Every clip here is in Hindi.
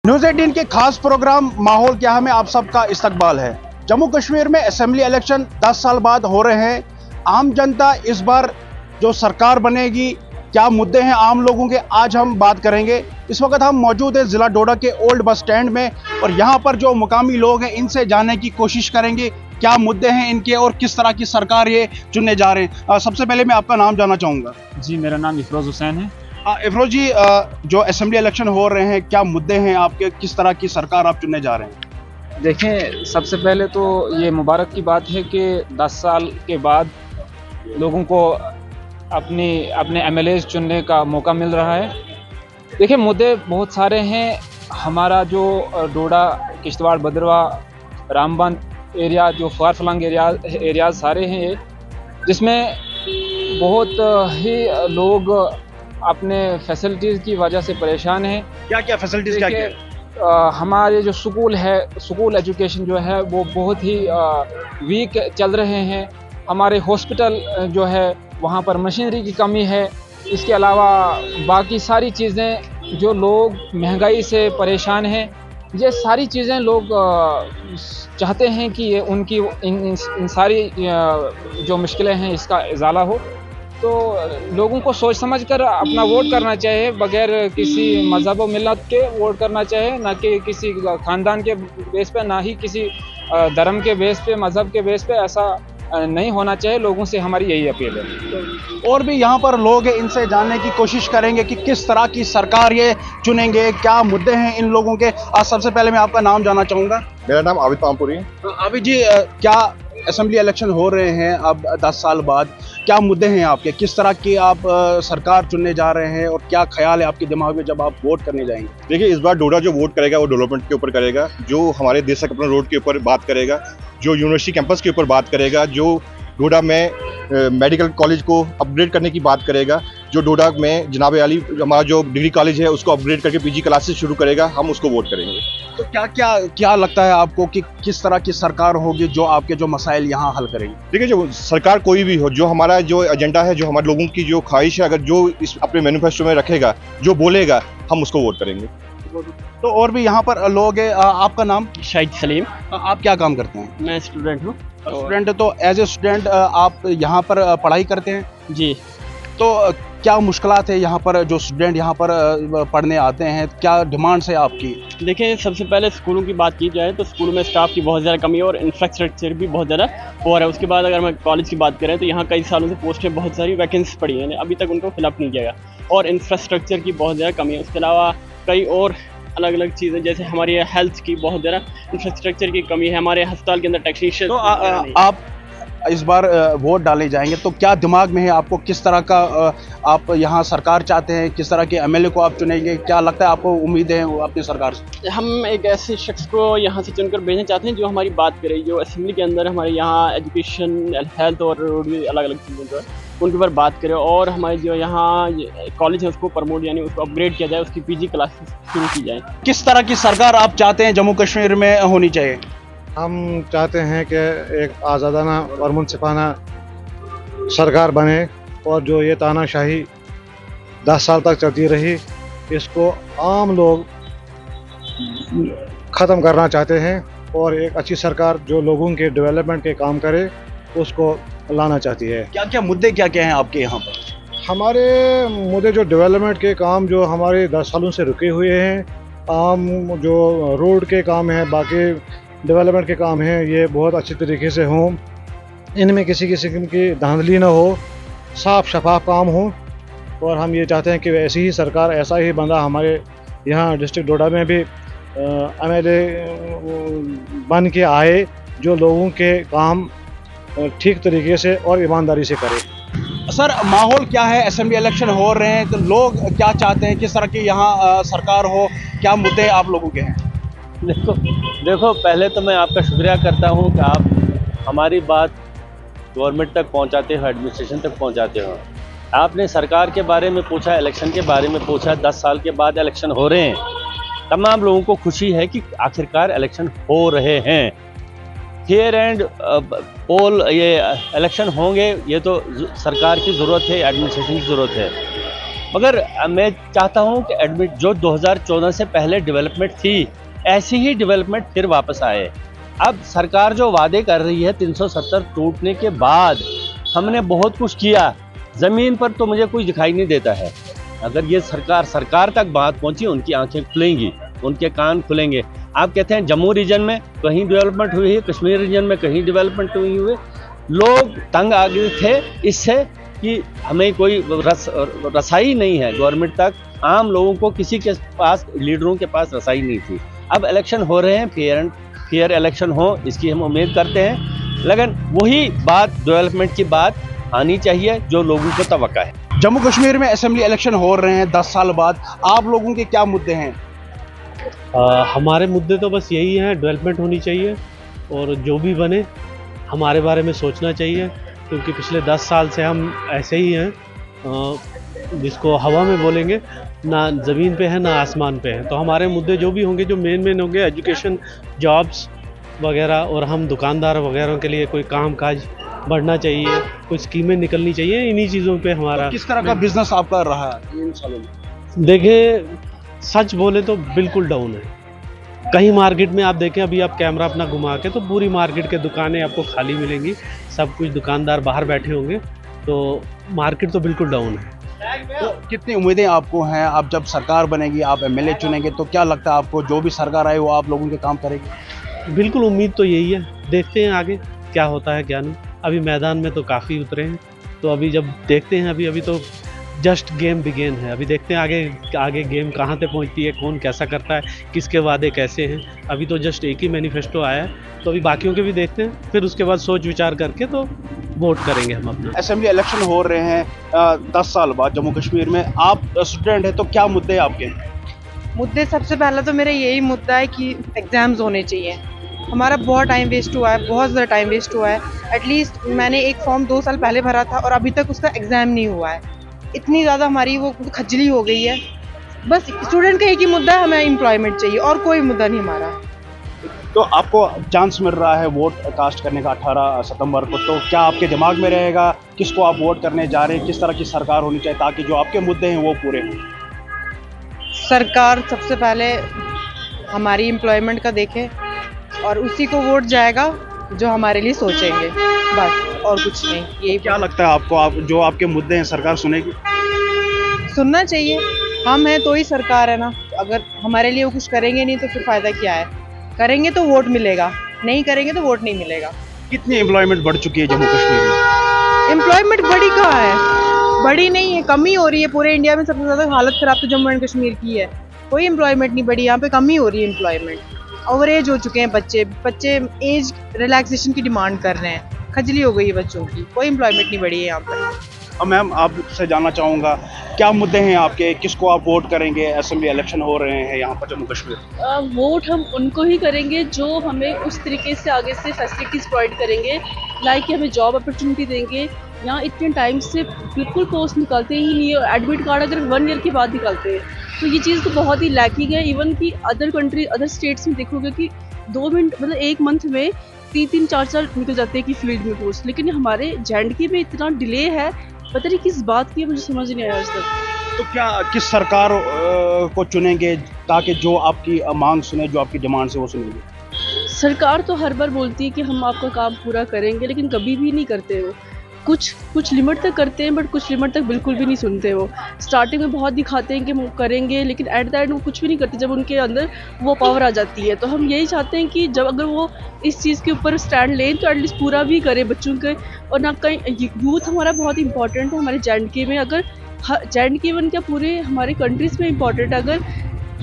न्यूज़ 18 के खास प्रोग्राम माहौल क्या है में आप सबका इस्तकबाल है। जम्मू कश्मीर में असेंबली इलेक्शन 10 साल बाद हो रहे हैं। आम जनता इस बार जो सरकार बनेगी, क्या मुद्दे हैं आम लोगों के, आज हम बात करेंगे। इस वक्त हम मौजूद हैं ज़िला डोडा के ओल्ड बस स्टैंड में और यहाँ पर जो मुकामी लोग हैं इनसे जानने की कोशिश करेंगे क्या मुद्दे हैं इनके और किस तरह की सरकार ये चुनने जा रहे हैं। सबसे पहले मैं आपका नाम जानना चाहूँगा। जी, मेरा नाम इफरोज़ हुसैन है। इफरोज जी, जो असेंबली इलेक्शन हो रहे हैं, क्या मुद्दे हैं आपके, किस तरह की सरकार आप चुनने जा रहे हैं? देखें, सबसे पहले तो ये मुबारक की बात है कि 10 साल के बाद लोगों को अपने एमएलएज़ चुनने का मौका मिल रहा है। देखिए, मुद्दे बहुत सारे हैं। हमारा जो डोडा, किश्तवाड़, भद्रवाह, रामबन एरिया, जो फार फ्लंग एरियाज़ सारे हैं ये, जिसमें बहुत ही लोग अपने फैसिलिटीज़ की वजह से परेशान हैं। क्या क्या फैसिलिटीज़ क्या क्या? हमारे जो स्कूल एजुकेशन जो है वो बहुत ही वीक चल रहे हैं। हमारे हॉस्पिटल जो है वहाँ पर मशीनरी की कमी है। इसके अलावा बाकी सारी चीज़ें, जो लोग महंगाई से परेशान हैं, ये सारी चीज़ें लोग चाहते हैं कि ये उनकी इन सारी जो मुश्किलें हैं इसका इज़ाला हो। तो लोगों को सोच समझकर अपना वोट करना चाहिए, बगैर किसी मज़हब व मिल्लत के वोट करना चाहिए, ना कि किसी ख़ानदान के बेस पे, ना ही किसी धर्म के बेस पे, मज़हब के बेस पे। ऐसा नहीं होना चाहिए। लोगों से हमारी यही अपील है। और भी यहाँ पर लोग हैं, इनसे जानने की कोशिश करेंगे कि किस तरह की सरकार ये चुनेंगे, क्या मुद्दे हैं इन लोगों के। आज सबसे पहले मैं आपका नाम जानना चाहूँगा। मेरा नाम आबिद पामपुरी है। आबिद जी, क्या असेंबली इलेक्शन हो रहे हैं अब 10 साल बाद, क्या मुद्दे हैं आपके, किस तरह की आप सरकार चुनने जा रहे हैं और क्या ख्याल है आपके दिमाग में जब आप वोट करने जाएंगे? देखिए, इस बार डोडा जो वोट करेगा वो डेवलपमेंट के ऊपर करेगा, जो हमारे देशक अपना रोड के ऊपर बात करेगा, जो यूनिवर्सिटी कैंपस के ऊपर बात करेगा, जो डोडा में मेडिकल कॉलेज को अपग्रेड करने की बात करेगा, जो डोडा में जनाब अली हमारा जो डिग्री कॉलेज है उसको अपग्रेड करके पीजी क्लासेस शुरू करेगा, हम उसको वोट करेंगे। तो क्या लगता है आपको कि किस तरह की सरकार होगी जो आपके जो मसाइल यहाँ हल करेगी? देखिए, जो सरकार कोई भी हो, जो हमारा जो एजेंडा है, जो हमारे लोगों की जो ख्वाहिश है, अगर जो इस अपने मैनिफेस्टो में रखेगा, जो बोलेगा, हम उसको वोट करेंगे। तो और भी यहाँ पर लोग हैं। आपका नाम? शाहिद सलीम। आप क्या काम करते हैं? मैं स्टूडेंट हूँ। स्टूडेंट। तो एज ए स्टूडेंट आप यहाँ पर पढ़ाई करते हैं? जी। तो क्या मुश्किलात है यहाँ पर, जो स्टूडेंट यहाँ पर पढ़ने आते हैं, क्या डिमांड्स है आपकी? देखिए, सबसे पहले स्कूलों की बात की जाए तो स्कूलों में स्टाफ की बहुत ज़्यादा कमी है और इंफ्रास्ट्रक्चर भी बहुत ज़्यादा पुअर है। उसके बाद अगर मैं कॉलेज की बात करें तो यहाँ कई सालों से पोस्टें बहुत सारी वैकेंसी पड़ी हैं, अभी तक उनको फिलअप नहीं किया गया और इंफ्रास्ट्रक्चर की बहुत ज़्यादा कमी है। उसके अलावा कई और अलग अलग चीज़ें, जैसे हमारी हेल्थ की बहुत ज़्यादा इंफ्रास्ट्रक्चर की कमी है। हमारे अस्पताल के अंदर टेक्नीशियन। तो आप इस बार वोट डाले जाएंगे तो क्या दिमाग में है आपको, किस तरह का आप यहाँ सरकार चाहते हैं, किस तरह के एमएलए को आप चुनेंगे, क्या लगता है आपको, उम्मीदें हैं अपनी सरकार से? हम एक ऐसे शख्स को यहाँ से चुनकर भेजना चाहते हैं जो हमारी बात करे, जो असेंबली के अंदर हमारे यहाँ एजुकेशन, हेल्थ और रोड भी अलग अलग चीज़ें जो है उनके ऊपर बात करें और हमारे जो यहाँ कॉलेज है उसको प्रमोट, यानी उसको अपग्रेड किया जाए, उसकी पीजी क्लासेस शुरू की जाए। किस तरह की सरकार आप चाहते हैं जम्मू कश्मीर में होनी चाहिए? हम चाहते हैं कि एक आज़ादाना और मुनसिफाना सरकार बने और जो ये तानाशाही 10 साल तक चलती रही, इसको आम लोग ख़त्म करना चाहते हैं और एक अच्छी सरकार जो लोगों के डेवलपमेंट के काम करे उसको लाना चाहती है। क्या क्या मुद्दे क्या क्या हैं आपके यहाँ पर? हमारे मुद्दे जो डेवलपमेंट के काम जो हमारे 10 सालों से रुके हुए हैं, आम जो रोड के काम हैं, बाकी डेवलपमेंट के काम हैं, ये बहुत अच्छे तरीके से हों, इनमें किसी किस्म की धांधली ना हो, साफ शफाफ काम हो। और हम ये चाहते हैं कि ऐसी ही सरकार, ऐसा ही बंदा हमारे यहाँ डिस्ट्रिक्ट डोडा में भी एमएलए बन के आए, जो लोगों के काम ठीक तरीके से और ईमानदारी से करे। सर, माहौल क्या है, असेंबली इलेक्शन हो रहे हैं तो लोग क्या चाहते हैं, किस तरह की यहाँ सरकार हो, क्या मुद्दे आप लोगों के हैं? देखो, पहले तो मैं आपका शुक्रिया करता हूँ कि आप हमारी बात गवर्नमेंट तक पहुँचाते हो, एडमिनिस्ट्रेशन तक पहुँचाते हो। आपने सरकार के बारे में पूछा, इलेक्शन के बारे में पूछा। 10 साल के बाद इलेक्शन हो रहे हैं। तमाम लोगों को खुशी है कि आखिरकार इलेक्शन हो रहे हैं। फेयर एंड पोल ये इलेक्शन होंगे, ये तो सरकार की ज़रूरत है, एडमिनिस्ट्रेशन की ज़रूरत है। मगर मैं चाहता हूं कि एडमिट जो 2014 से पहले डेवलपमेंट थी, ऐसी ही डेवलपमेंट फिर वापस आए। अब सरकार जो वादे कर रही है 370 टूटने के बाद, हमने बहुत कुछ किया, ज़मीन पर तो मुझे कुछ दिखाई नहीं देता है। अगर ये सरकार तक बात पहुंची, उनकी आंखें खुलेंगी, उनके कान खुलेंगे। आप कहते हैं जम्मू रीजन में कहीं डेवलपमेंट हुई है, कश्मीर रीजन में कहीं डेवलपमेंट हुई है। लोग तंग आ गए थे इससे कि हमें कोई रसाई नहीं है गवर्नमेंट तक, आम लोगों को किसी के पास, लीडरों के पास रसाई नहीं थी। अब इलेक्शन हो रहे हैं, फेयर इलेक्शन हो, इसकी हम उम्मीद करते हैं, लेकिन वही बात, डेवलपमेंट की बात आनी चाहिए जो लोगों को तवक्का है। जम्मू कश्मीर में असेंबली इलेक्शन हो रहे हैं 10 साल बाद, आप लोगों के क्या मुद्दे हैं? हमारे मुद्दे तो बस यही हैं, डेवलपमेंट होनी चाहिए और जो भी बने हमारे बारे में सोचना चाहिए, क्योंकि पिछले 10 साल से हम ऐसे ही हैं, जिसको हवा में बोलेंगे, ना ज़मीन पे है ना आसमान पे है। तो हमारे मुद्दे जो भी होंगे, जो मेन होंगे, एजुकेशन, जॉब्स वगैरह, और हम दुकानदार वगैरह के लिए कोई काम काज बढ़ना चाहिए, कोई स्कीमें निकलनी चाहिए, इन्हीं चीज़ों पे हमारा। तो किस तरह का बिजनेस आपका रहा है इन सालों में? देखिए, सच बोले तो बिल्कुल डाउन है। कहीं मार्केट में आप देखें, अभी आप कैमरा अपना घुमा के, तो पूरी मार्केट के दुकानें आपको खाली मिलेंगी, सब कुछ दुकानदार बाहर बैठे होंगे, तो मार्केट तो बिल्कुल डाउन है। तो कितनी उम्मीदें आपको हैं? आप जब सरकार बनेगी, आप एमएलए चुनेंगे, तो क्या लगता है आपको जो भी सरकार आए वो आप लोगों के काम करेगी? बिल्कुल, उम्मीद तो यही है, देखते हैं आगे क्या होता है क्या नहीं। अभी मैदान में तो काफ़ी उतरे हैं, तो अभी जब देखते हैं, अभी तो जस्ट गेम बिगेन है। अभी देखते हैं आगे गेम कहाँ तक पहुँचती है, कौन कैसा करता है, किसके वादे कैसे हैं। अभी तो जस्ट एक ही मैनिफेस्टो आया है, तो अभी बाकियों के भी देखते हैं, फिर उसके बाद सोच विचार करके तो वोट करेंगे हम अपना। असेंबली इलेक्शन हो रहे हैं 10 साल बाद जम्मू कश्मीर में, आप स्टूडेंट हैं, तो क्या मुद्दे हैं आपके? मुद्दे सबसे पहला तो मेरा यही मुद्दा है कि एग्ज़ाम्स होने चाहिए। हमारा बहुत टाइम वेस्ट हुआ है, बहुत ज़्यादा टाइम वेस्ट हुआ है। एटलीस्ट मैंने एक फॉर्म 2 साल पहले भरा था और अभी तक उसका एग्ज़ाम नहीं हुआ है। इतनी ज़्यादा हमारी वो खजली हो गई है। बस स्टूडेंट का एक ही मुद्दा है, हमें एम्प्लॉयमेंट चाहिए, और कोई मुद्दा नहीं हमारा। तो आपको चांस मिल रहा है वोट कास्ट करने का 18 सितंबर को, तो क्या आपके दिमाग में रहेगा किसको आप वोट करने जा रहे हैं, किस तरह की सरकार होनी चाहिए ताकि जो आपके मुद्दे हैं वो पूरे हों? सरकार सबसे पहले हमारी एम्प्लॉयमेंट का देखे और उसी को वोट जाएगा जो हमारे लिए सोचेंगे, बस, और कुछ नहीं। यही क्या लगता है आपको, आप जो आपके मुद्दे हैं सरकार सुनेगी? सुनना चाहिए, हम हैं तो ही सरकार है ना। अगर हमारे लिए वो कुछ करेंगे नहीं तो फिर फ़ायदा क्या है? करेंगे तो वोट मिलेगा, नहीं करेंगे तो वोट नहीं मिलेगा। कितनी एम्प्लॉयमेंट बढ़ चुकी है जम्मू कश्मीर में? एम्प्लॉयमेंट बढ़ी कहाँ है? बढ़ी नहीं है, कमी हो रही है। पूरे इंडिया में सबसे ज़्यादा हालत ख़राब तो जम्मू एंड कश्मीर की है। कोई एम्प्लॉयमेंट नहीं बढ़ी, यहाँ पे कमी हो रही है एम्प्लॉयमेंट। ओवर एज हो चुके हैं बच्चे एज रिलैक्सेशन की डिमांड कर रहे हैं, खजली हो गई है बच्चों की। कोई एम्प्लॉयमेंट नहीं बढ़ी है यहाँ पर। अब मैम आपसे जानना चाहूँगा, क्या मुद्दे हैं आपके, किसको आप वोट करेंगे? असेंबली इलेक्शन हो रहे हैं यहाँ पर जम्मू कश्मीर। वोट हम उनको ही करेंगे जो हमें उस तरीके से आगे से फैसिलिटीज़ प्रोवाइड करेंगे, लाइक कि हमें जॉब अपॉर्चुनिटी देंगे। यहाँ इतने टाइम से बिल्कुल पोस्ट निकलते ही नहीं है, एडमिट कार्ड अगर 1 ईयर के बाद निकलते हैं, तो ये चीज़ तो बहुत ही लैकिंग है। इवन कि अदर स्टेट्स में देखोगे कि 2 मिनट मतलब 1 मंथ में 3-3, 4-4 निकल जाते हैं कि फील्ड में पोस्ट, लेकिन हमारे JNK में इतना डिले है, पता नहीं किस बात की, मुझे समझ नहीं आया आज तक। तो क्या किस सरकार को चुनेंगे ताकि जो आपकी मांग सुने, जो आपकी डिमांड से वो सुनेंगे? सरकार तो हर बार बोलती है कि हम आपका काम पूरा करेंगे, लेकिन कभी भी नहीं करते वो। कुछ लिमिट तक करते हैं, बट कुछ लिमिट तक बिल्कुल भी नहीं सुनते वो। स्टार्टिंग में बहुत दिखाते हैं कि हम करेंगे, लेकिन एट द एंड वो कुछ भी नहीं करते जब उनके अंदर वो पावर आ जाती है। तो हम यही चाहते हैं कि जब अगर वो इस चीज़ के ऊपर स्टैंड लें तो एटलीस्ट पूरा भी करें बच्चों के। और ना कहीं यूथ हमारा बहुत इंपॉर्टेंट है हमारे JNK में। अगर JNK इवन क्या पूरे हमारे कंट्रीज़ में इंपॉर्टेंट है, अगर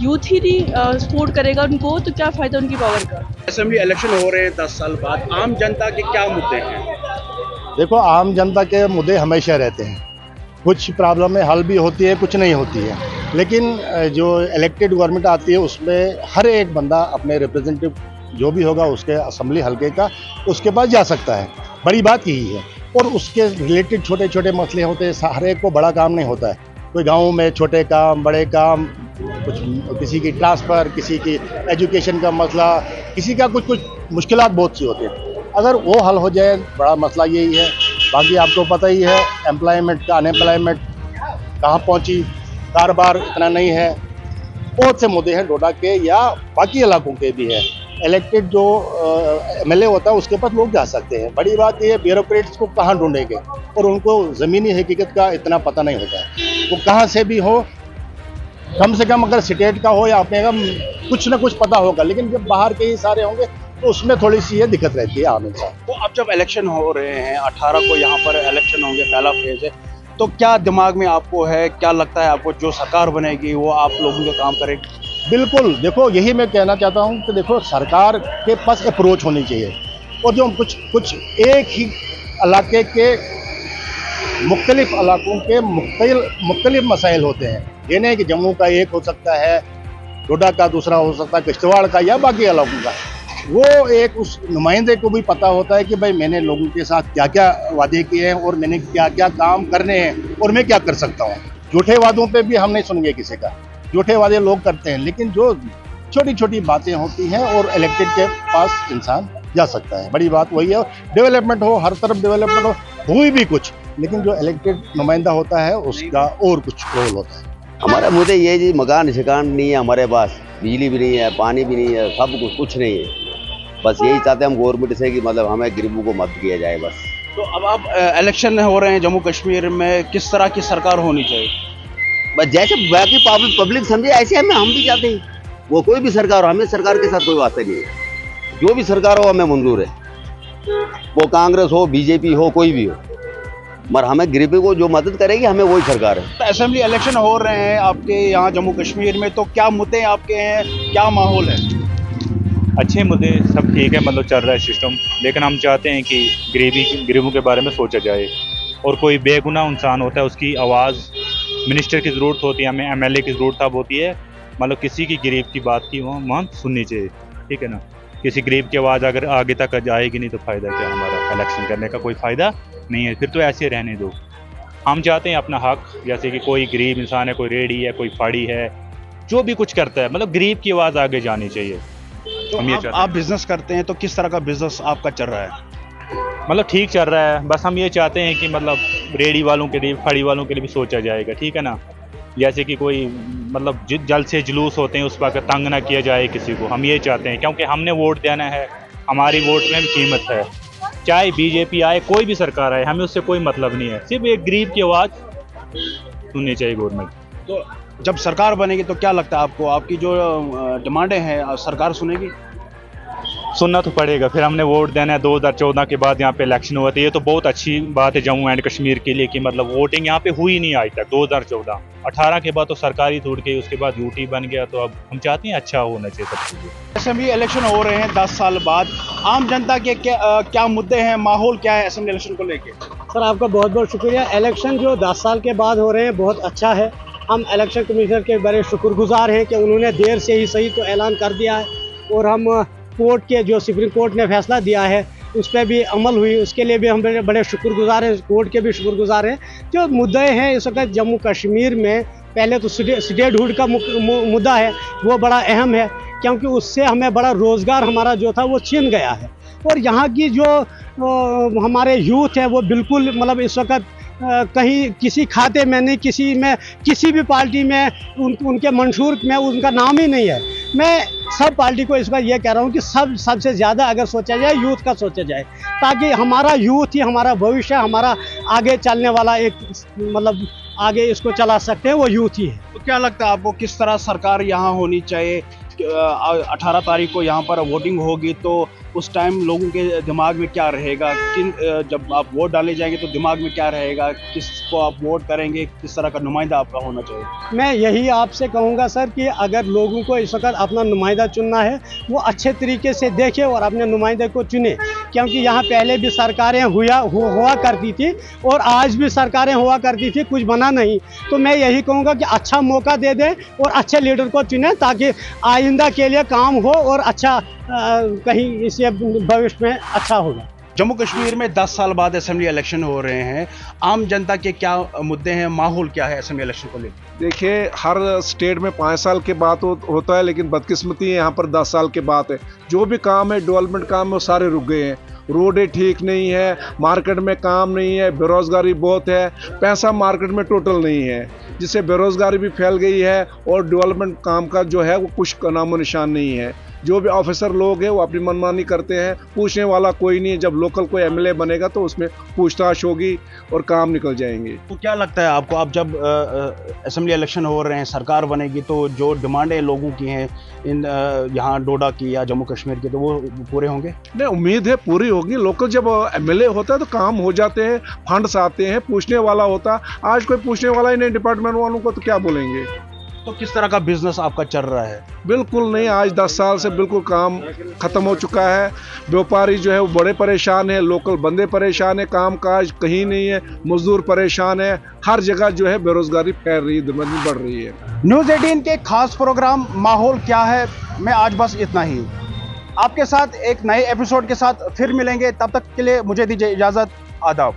यूथ ही नहीं सपोर्ट करेगा उनको तो क्या फ़ायदा उनकी पावर का। असेंबली इलेक्शन हो रहे हैं 10 साल बाद, आम जनता के क्या मुद्दे हैं? देखो, आम जनता के मुद्दे हमेशा रहते हैं, कुछ प्रॉब्लमें हल भी होती है, कुछ नहीं होती है, लेकिन जो इलेक्टेड गवर्नमेंट आती है उसमें हर एक बंदा अपने रिप्रेजेंटेटिव जो भी होगा उसके असेंबली हल्के का उसके पास जा सकता है। बड़ी बात यही है, और उसके रिलेटेड छोटे छोटे मसले होते हैं, हर एक को बड़ा काम नहीं होता है। कोई गाँव में छोटे काम, बड़े काम, कुछ किसी की ट्रांसफ़र, किसी की एजुकेशन का मसला, किसी का कुछ मुश्किलात बहुत सी होती हैं। अगर वो हल हो जाए, बड़ा मसला यही है। बाकी आपको पता ही है एम्प्लॉयमेंट का, अनएम्प्लॉयमेंट कहाँ पहुँची, कारोबार इतना नहीं है, बहुत से मुद्दे हैं डोडा के या बाकी इलाकों के भी हैं। इलेक्टेड जो एमएलए होता है उसके पास लोग जा सकते हैं। बड़ी बात ये ब्यूरोक्रेट्स को कहाँ ढूंढेंगे और उनको ज़मीनी हकीकत का इतना पता नहीं होता है। वो कहाँ से भी हो, कम से कम अगर स्टेट का हो या अपने का कुछ ना कुछ पता होगा, लेकिन जब बाहर के ही सारे होंगे तो उसमें थोड़ी सी ये दिक्कत रहती है आम इंसान। तो अब जब इलेक्शन हो रहे हैं 18 को यहाँ पर इलेक्शन होंगे, पहला फेज है, तो क्या दिमाग में आपको है, क्या लगता है आपको जो सरकार बनेगी वो आप लोगों के काम करेगी? बिल्कुल, देखो यही मैं कहना चाहता हूँ कि देखो सरकार के पास अप्रोच होनी चाहिए और जो कुछ एक ही इलाके के मुख्तलिफ इलाकों के मुख्तलिफ मसाइल होते हैं। ये नहीं कि जम्मू का एक हो सकता है, डोडा का दूसरा हो सकता है, किश्तवाड़ का या बाकी इलाकों का। वो एक उस नुमाइंदे को भी पता होता है कि भाई मैंने लोगों के साथ क्या क्या वादे किए हैं और मैंने क्या क्या काम करने हैं और मैं क्या कर सकता हूँ। झूठे वादों पे भी हम नहीं सुनेंगे किसी का, झूठे वादे लोग करते हैं, लेकिन जो छोटी छोटी बातें होती हैं और इलेक्टेड के पास इंसान जा सकता है। बड़ी बात वही है, डेवलपमेंट हो, हर तरफ डेवलपमेंट हो, हुई भी कुछ, लेकिन जो इलेक्टेड नुमाइंदा होता है उसका और कुछ रोल होता है। हमारा मुद्दे ये जी मकान शिकान नहीं है हमारे पास, बिजली भी नहीं है, पानी भी नहीं है, सब कुछ नहीं है। बस यही चाहते हैं हम गवर्नमेंट से कि मतलब हमें गरीबों को मदद किया जाए बस। तो अब आप इलेक्शन हो रहे हैं जम्मू कश्मीर में, किस तरह की सरकार होनी चाहिए? बस जैसे बाकी पब्लिक समझे ऐसे हम भी चाहते हैं। वो कोई भी सरकार हो, हमें सरकार के साथ कोई वास्ता नहीं है। जो भी सरकार हो हमें मंजूर है, वो कांग्रेस हो, बीजेपी हो, कोई भी हो, मगर हमें गरीबों को जो मदद करेगी हमें वही सरकार है। तो असेंबली इलेक्शन हो रहे हैं आपके यहाँ जम्मू कश्मीर में, तो क्या मुद्दे आपके हैं, क्या माहौल है? अच्छे मुद्दे सब ठीक है, मतलब चल रहा है सिस्टम, लेकिन हम चाहते हैं कि गरीबों के बारे में सोचा जाए। और कोई बेगुनाह इंसान होता है उसकी आवाज़ मिनिस्टर की ज़रूरत होती है, हमें एमएलए की ज़रूरत अब होती है। मतलब किसी की गरीब की बात की वहाँ सुननी चाहिए, ठीक है ना। किसी गरीब की आवाज़ अगर आगे तक जाएगी नहीं तो फ़ायदा क्या, हमारा इलेक्शन करने का कोई फ़ायदा नहीं है, फिर तो ऐसे रहने दो। हम चाहते हैं अपना हक, जैसे कि कोई गरीब इंसान है, कोई रेडी है, कोई फाड़ी है, जो भी कुछ करता है, मतलब गरीब की आवाज़ आगे जानी चाहिए। तो आप बिजनेस करते हैं, तो किस तरह का बिजनेस आपका चल रहा है? मतलब ठीक चल रहा है, बस हम ये चाहते हैं कि मतलब रेडी वालों के लिए, फाड़ी वालों के लिए भी सोचा जाएगा, ठीक है ना। जैसे कि कोई मतलब जल्द से जुलूस होते हैं उस पर तंग ना किया जाए किसी को, हम ये चाहते हैं, क्योंकि हमने वोट देना है, हमारी वोट में भी कीमत है। चाहे बीजेपी आए, कोई भी सरकार आए, हमें उससे कोई मतलब नहीं है, सिर्फ एक गरीब की आवाज़ सुननी चाहिए गवर्नमेंट। तो जब सरकार बनेगी तो क्या लगता है आपको, आपकी जो डिमांडें हैं सरकार सुनेगी? सुनना तो पड़ेगा, फिर हमने वोट देना है। 2014 के बाद यहाँ पे इलेक्शन हुआ था, ये तो बहुत अच्छी बात है जम्मू एंड कश्मीर के लिए कि मतलब वोटिंग यहाँ पे हुई नहीं आज तक। 2014 18 के बाद तो सरकारी टूट गई, उसके बाद यूटी बन गया, तो अब हम चाहते हैं अच्छा होना चाहिए सब कुछ। असेंबली इलेक्शन हो रहे हैं 10 साल बाद, आम जनता के क्या मुद्दे हैं, माहौल क्या है असेंबली इलेक्शन को लेके? सर आपका बहुत बहुत शुक्रिया। इलेक्शन जो 10 साल के बाद हो रहे हैं बहुत अच्छा है। हम इलेक्शन कमीशनर के बड़े शुक्रगुजार हैं कि उन्होंने देर से ही सही तो ऐलान कर दिया है, और हम कोर्ट के जो सुप्रीम कोर्ट ने फैसला दिया है उस पर भी अमल हुई, उसके लिए भी हम बड़े शुक्रगुजार हैं, कोर्ट के भी शुक्रगुजार हैं। जो मुद्दे हैं इस वक्त जम्मू कश्मीर में, पहले तो स्टेटहुड का मुद्दा है, वो बड़ा अहम है, क्योंकि उससे हमें बड़ा रोज़गार हमारा जो था वो छीन गया है। और यहाँ की जो हमारे यूथ है वो बिल्कुल मतलब इस वक्त कहीं किसी खाते में नहीं, किसी भी पार्टी में उनके मंशूर में उनका नाम ही नहीं है। मैं सब पार्टी को इस बार ये कह रहा हूँ कि सबसे ज़्यादा अगर सोचा जाए यूथ का सोचा जाए, ताकि हमारा यूथ ही हमारा भविष्य, हमारा आगे चलने वाला एक मतलब आगे इसको चला सकते हैं वो यूथ ही है। तो क्या लगता है आपको, किस तरह सरकार यहाँ होनी चाहिए? 18 तारीख को यहाँ पर वोटिंग होगी, तो उस टाइम लोगों के दिमाग में क्या रहेगा, जब आप वोट डाले जाएंगे तो दिमाग में क्या रहेगा, किसको आप वोट करेंगे, किस तरह का नुमाइंदा आपका होना चाहिए? मैं यही आपसे कहूँगा सर कि अगर लोगों को इस वक्त अपना नुमाइंदा चुनना है वो अच्छे तरीके से देखें और अपने नुमाइंदे को चुने, क्योंकि यहाँ पहले भी सरकारें हुआ करती थी और आज भी सरकारें हुआ करती थी, कुछ बना नहीं। तो मैं यही कहूँगा कि अच्छा मौका दे दें और अच्छे लीडर को चुनें, ताकि आइंदा के लिए काम हो और अच्छा कहीं इससे भविष्य में अच्छा होगा। जम्मू कश्मीर में 10 साल बाद असेंबली इलेक्शन हो रहे हैं, आम जनता के क्या मुद्दे हैं, माहौल क्या है असेंबली इलेक्शन को लेकर? देखिए, हर स्टेट में 5 साल के बाद होता है, लेकिन बदकिस्मती यहाँ पर 10 साल के बाद है। जो भी काम है, डेवलपमेंट काम है, वो सारे रुक गए हैं। रोडें ठीक नहीं है, मार्केट में काम नहीं है, बेरोजगारी बहुत है, पैसा मार्केट में टोटल नहीं है, जिससे बेरोजगारी भी फैल गई है और डेवलपमेंट काम का जो है वो कुछ नामो निशान नहीं है। जो भी ऑफिसर लोग हैं वो अपनी मनमानी करते हैं, पूछने वाला कोई नहीं है। जब लोकल कोई एमएलए बनेगा तो उसमें पूछताछ होगी और काम निकल जाएंगे। तो क्या लगता है आपको, अब जब असेंबली इलेक्शन हो रहे हैं, सरकार बनेगी, तो जो डिमांडें लोगों की हैं इन यहाँ डोडा की या जम्मू कश्मीर की, तो वो पूरे होंगे? नहीं, उम्मीद है पूरी होगी। लोकल जब एमएलए होता है तो काम हो जाते हैं, फंड्स आते हैं, पूछने वाला होता। आज कोई पूछने वाला ही नहीं डिपार्टमेंट वालों को, तो क्या बोलेंगे। तो किस तरह का बिजनेस आपका चल रहा है? बिल्कुल नहीं, आज 10 साल से बिल्कुल काम खत्म हो चुका है। व्यापारी जो है वो बड़े परेशान है, लोकल बंदे परेशान है, काम काज कहीं नहीं है, मजदूर परेशान है। हर जगह जो है बेरोजगारी फैल रही है, दिन ब दिन बढ़ रही है। न्यूज़ 18 के खास प्रोग्राम माहौल क्या है में आज बस इतना ही। आपके साथ एक नए एपिसोड के साथ फिर मिलेंगे, तब तक के लिए मुझे दीजिए इजाजत। आदाब।